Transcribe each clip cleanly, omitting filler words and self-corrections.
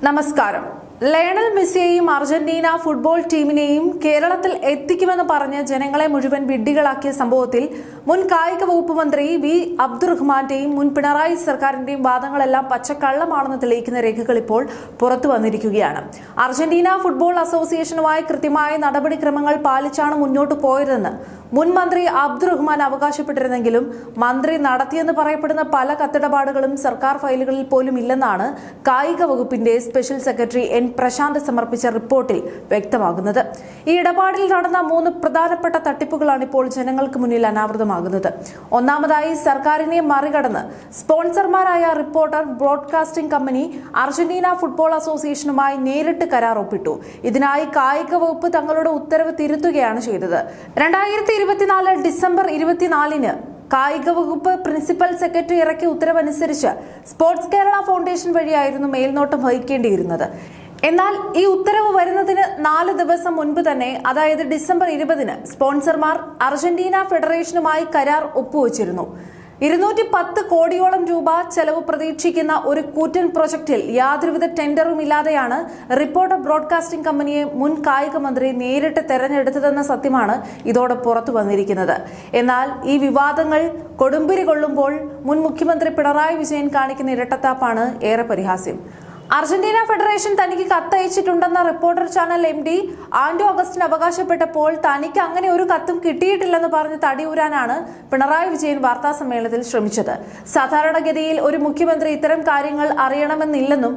നമസ്കാരം. Lionel മെസ്സിയെയും Argentina football ടീമിനെയും കേരളത്തിൽ എത്തിക്കുമെന്ന് പറഞ്ഞ് ജനങ്ങളെ മുഴുവൻ വിഡ്ഢികളാക്കിയ സംഭവത്തിൽ മുൻ കായിക വകുപ്പ് മന്ത്രി വി അബ്ദുറഹ്മാന്റെയും മുൻ പിണറായി സർക്കാരിന്റെയും വാദങ്ങളെല്ലാം പച്ചക്കള്ളമാണെന്ന് തെളിയിക്കുന്ന രേഖകൾ ഇപ്പോൾ പുറത്തു വന്നിരിക്കുകയാണ്. അർജന്റീന ഫുട്ബോൾ അസോസിയേഷനുമായി കൃത്യമായ നടപടിക്രമങ്ങൾ പാലിച്ചാണ് മുന്നോട്ട് പോയതെന്ന് മുൻ മന്ത്രി അബ്ദുറഹ്മാൻ അവകാശപ്പെട്ടിരുന്നെങ്കിലും മന്ത്രി നടത്തിയെന്ന് പറയപ്പെടുന്ന പല കത്തിടപാടുകളും സർക്കാർ ഫയലുകളിൽ പോലും ഇല്ലെന്നാണ് കായിക വകുപ്പിന്റെ സ്പെഷ്യൽ സെക്രട്ടറി എൻ പ്രശാന്ത് സമർപ്പിച്ച റിപ്പോർട്ടിൽ വ്യക്തമാകുന്നത്. ഈ ഇടപാടിൽ നടന്ന 3 പ്രധാനപ്പെട്ട തട്ടിപ്പുകളാണ് ഇപ്പോൾ ജനങ്ങൾക്ക് മുന്നിൽ അനാവൃതമാകുന്നത്. ഒന്നാമതായി, സർക്കാരിനെ മറികടന്ന് സ്പോൺസർമാരായ reporter broadcasting company Argentina football അസോസിയേഷനുമായി നേരിട്ട് കരാർ ഒപ്പിട്ടു. ഇതിനായി കായിക വകുപ്പ് തങ്ങളുടെ ഉത്തരവ് തിരുത്തുകയാണ് ചെയ്തത്. 2024 ഡിസംബർ 24-ന് കായിക വകുപ്പ് പ്രിൻസിപ്പൽ സെക്രട്ടറി ഇറക്കിയ ഉത്തരവനുസരിച്ച് സ്പോർട്സ് കേരള ഫൗണ്ടേഷൻ വഴിയായിരുന്നു മേൽനോട്ടം വഹിക്കേണ്ടിയിരുന്നത്. എന്നാൽ ഈ ഉത്തരവ് വരുന്നതിന് 4 ദിവസം മുൻപ് തന്നെ, അതായത് ഡിസംബർ 20-ന് സ്പോൺസർമാർ അർജന്റീന ഫെഡറേഷനുമായി കരാർ ഒപ്പുവച്ചിരുന്നു. 210 കോടിയോളം രൂപ ചെലവ് പ്രതീക്ഷിക്കുന്ന ഒരു കൂറ്റൻ പ്രൊജക്ടിൽ യാതൊരുവിധ ടെൻഡറും ഇല്ലാതെയാണ് റിപ്പോർട്ടർ ബ്രോഡ്കാസ്റ്റിംഗ് കമ്പനിയെ മുൻ കായിക മന്ത്രി നേരിട്ട് തെരഞ്ഞെടുത്തതെന്ന സത്യമാണ് ഇതോടെ പുറത്തു വന്നിരിക്കുന്നത്. എന്നാൽ ഈ വിവാദങ്ങൾ കൊടുമ്പിരി കൊള്ളുമ്പോൾ മുൻ മുഖ്യമന്ത്രി പിണറായി വിജയൻ കാണിക്കുന്ന ഇരട്ടത്താപ്പാണ് ഏറെ പരിഹാസ്യം. അർജന്റീന ഫെഡറേഷൻ തനിക്ക് കത്തയച്ചിട്ടുണ്ടെന്ന reporter channel MD Anto Augustine അവകാശപ്പെട്ടപ്പോൾ തനിക്ക് അങ്ങനെ ഒരു കത്തും കിട്ടിയിട്ടില്ലെന്ന് പറഞ്ഞ് തടിയൂരാനാണ് പിണറായി വിജയൻ വാർത്താ സമ്മേളനത്തിൽ ശ്രമിച്ചത്. സാധാരണഗതിയിൽ ഒരു മുഖ്യമന്ത്രി ഇത്തരം കാര്യങ്ങൾ അറിയണമെന്നില്ലെന്നും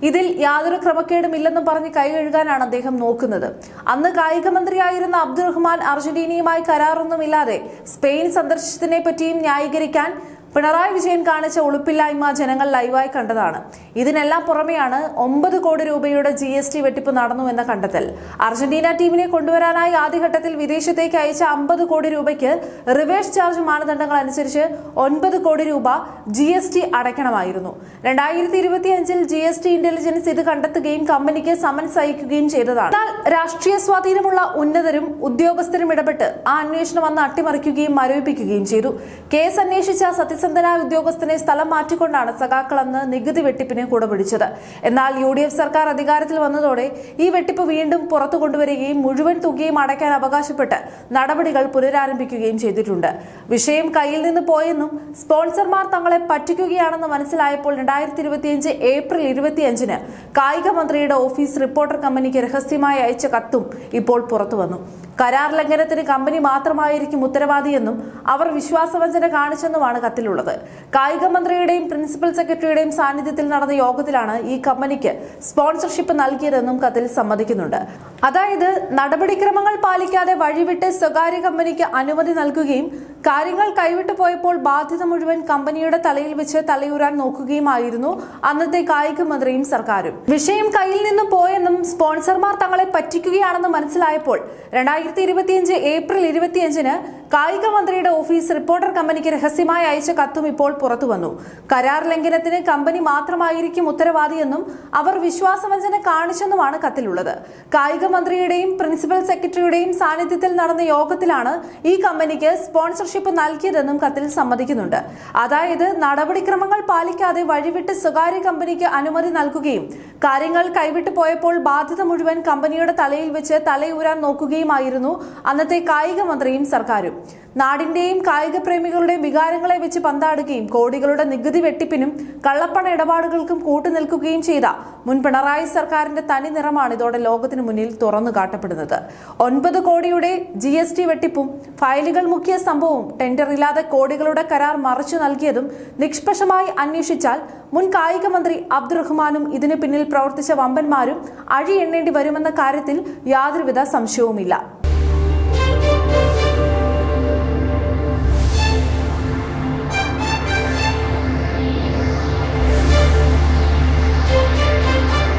ഇതിൽ യാതൊരു ക്രമക്കേടുമില്ലെന്നും പറഞ്ഞ് കൈകഴുകാനാണ് അദ്ദേഹം നോക്കുന്നത്. അന്ന് കായിക മന്ത്രിയായിരുന്ന അബ്ദുറഹ്മാൻ അർജന്റീനയുമായി കരാറൊന്നുമില്ലാതെ സ്പെയിൻ സന്ദർശിച്ചതിനെ പറ്റിയും ന്യായീകരിക്കാൻ പിണറായി വിജയൻ കാണിച്ച ഉളുപ്പില്ലായ്മ ജനങ്ങൾ ലൈവായി കണ്ടതാണ്. ഇതിനെല്ലാം പുറമെയാണ് 9 കോടി രൂപയുടെ GST വെട്ടിപ്പ് നടന്നുവെന്ന കണ്ടെത്തൽ. അർജന്റീന ടീമിനെ കൊണ്ടുവരാനായി ആദ്യഘട്ടത്തിൽ വിദേശത്തേക്ക് അയച്ച 50 കോടി രൂപയ്ക്ക് റിവേഴ്സ് ചാർജ് മാനദണ്ഡങ്ങൾ അനുസരിച്ച് 9 കോടി രൂപ GST അടയ്ക്കണമായിരുന്നു. 2025-ൽ GST ഇന്റലിജൻസ് ഇത് കണ്ടെത്തുകയും കമ്പനിക്ക് സമൻസ് അയക്കുകയും ചെയ്തതാണ്. എന്നാൽ രാഷ്ട്രീയ സ്വാധീനമുള്ള ഉന്നതരും ഉദ്യോഗസ്ഥരും ഇടപെട്ട് ആ അന്വേഷണം അന്ന് അട്ടിമറിക്കുകയും മരവിപ്പിക്കുകയും ചെയ്തു. കേസ് അന്വേഷിച്ച സത്യസന്ധനായ ഉദ്യോഗസ്ഥനെ സ്ഥലം മാറ്റിക്കൊണ്ടാണ് സഖാക്കൾ അന്ന് നികുതി വെട്ടിപ്പിന് കുടപിടിച്ചത്. എന്നാൽ UDF സർക്കാർ അധികാരത്തിൽ വന്നതോടെ ഈ വെട്ടിപ്പ് വീണ്ടും പുറത്തു കൊണ്ടുവരികയും മുഴുവൻ തുകയും അടയ്ക്കാൻ അവകാശപ്പെട്ട് നടപടികൾ പുനരാരംഭിക്കുകയും ചെയ്തിട്ടുണ്ട്. വിഷയം കയ്യിൽ നിന്ന് പോയെന്നും സ്പോൺസർമാർ തങ്ങളെ പറ്റിക്കുകയാണെന്ന് മനസ്സിലായപ്പോൾ 2025 ഏപ്രിൽ 25-ന് കായിക മന്ത്രിയുടെ ഓഫീസ് റിപ്പോർട്ടർ കമ്പനിക്ക് രഹസ്യമായി അയച്ച കത്തും ഇപ്പോൾ പുറത്തു വന്നു. കരാർ ലംഘനത്തിന് കമ്പനി മാത്രമായിരിക്കും ഉത്തരവാദിയെന്നും അവർ വിശ്വാസവഞ്ചന കാണിച്ചെന്നുമാണ് കത്തിലുള്ളത്. കായിക മന്ത്രിയുടെയും പ്രിൻസിപ്പൽ സെക്രട്ടറിയുടെയും സാന്നിധ്യത്തിൽ നടന്ന യോഗത്തിലാണ് ഈ കമ്പനിക്ക് സ്പോൺസർഷിപ്പ് നൽകിയതെന്നും കത്തിൽ സമ്മതിക്കുന്നുണ്ട്. അതായത് നടപടിക്രമങ്ങൾ പാലിക്കാതെ വഴിവിട്ട് സ്വകാര്യ കമ്പനിക്ക് അനുമതി നൽകുകയും കാര്യങ്ങൾ കൈവിട്ടു പോയപ്പോൾ ബാധ്യത മുഴുവൻ കമ്പനിയുടെ തലയിൽ വെച്ച് തലയൂരാൻ നോക്കുകയുമായിരുന്നു അന്നത്തെ കായിക മന്ത്രിയും സർക്കാരും. വിഷയം കയ്യിൽ നിന്ന് പോയെന്നും സ്പോൺസർമാർ തങ്ങളെ പറ്റിക്കുകയാണെന്ന് മനസ്സിലായപ്പോൾ 2025 ഏപ്രിൽ 25-ന് കായിക മന്ത്രിയുടെ ഓഫീസ് റിപ്പോർട്ടർ കമ്പനിക്ക് രഹസ്യമായി അയച്ച കത്തും ഇപ്പോൾ പുറത്തു വന്നു. കരാർ ലംഘനത്തിന് കമ്പനി മാത്രമായിരിക്കും ഉത്തരവാദിയെന്നും അവർ വിശ്വാസവഞ്ചന കാണിച്ചെന്നുമാണ് കത്തിലുള്ളത്. കായിക മന്ത്രിയുടെയും പ്രിൻസിപ്പൽ സെക്രട്ടറിയുടെയും സാന്നിധ്യത്തിൽ നടന്ന യോഗത്തിലാണ് ഈ കമ്പനിക്ക് സ്പോൺസർഷിപ്പ് നൽകിയതെന്നും കത്തിൽ സമ്മതിക്കുന്നുണ്ട്. അതായത് നടപടിക്രമങ്ങൾ പാലിക്കാതെ വഴിവിട്ട് സ്വകാര്യ കമ്പനിക്ക് അനുമതി നൽകുകയും കാര്യങ്ങൾ കൈവിട്ടു പോയപ്പോൾ ബാധ്യത മുഴുവൻ കമ്പനിയുടെ തലയിൽ വെച്ച് തലയൂരാൻ നോക്കുകയുമായിരുന്നു അന്നത്തെ കായിക മന്ത്രിയും സർക്കാരും. നാടിന്റെയും കായിക പ്രേമികളുടെയും വികാരങ്ങളെ വെച്ച് പന്താടുകയും കോടികളുടെ നികുതി വെട്ടിപ്പിനും കള്ളപ്പണ ഇടപാടുകൾക്കും കൂട്ടുനിൽക്കുകയും ചെയ്ത മുൻ പിണറായി സർക്കാരിന്റെ തനി നിറമാണ് ഇതോടെ ലോകത്തിന് മുന്നിൽ തുറന്നു കാട്ടപ്പെടുന്നത്. 9 കോടിയുടെ GST വെട്ടിപ്പും ഫയലുകൾ മുക്കിയ സംഭവവും ടെൻഡർ ഇല്ലാതെ കോടികളുടെ കരാർ മറിച്ചു നൽകിയതും നിഷ്പക്ഷമായി അന്വേഷിച്ചാൽ മുൻ കായിക മന്ത്രി അബ്ദുറഹ്മാനും ഇതിന് പിന്നിൽ പ്രവർത്തിച്ച വമ്പന്മാരും അഴി എണ്ണേണ്ടി വരുമെന്ന കാര്യത്തിൽ യാതൊരുവിധ സംശയവുമില്ല.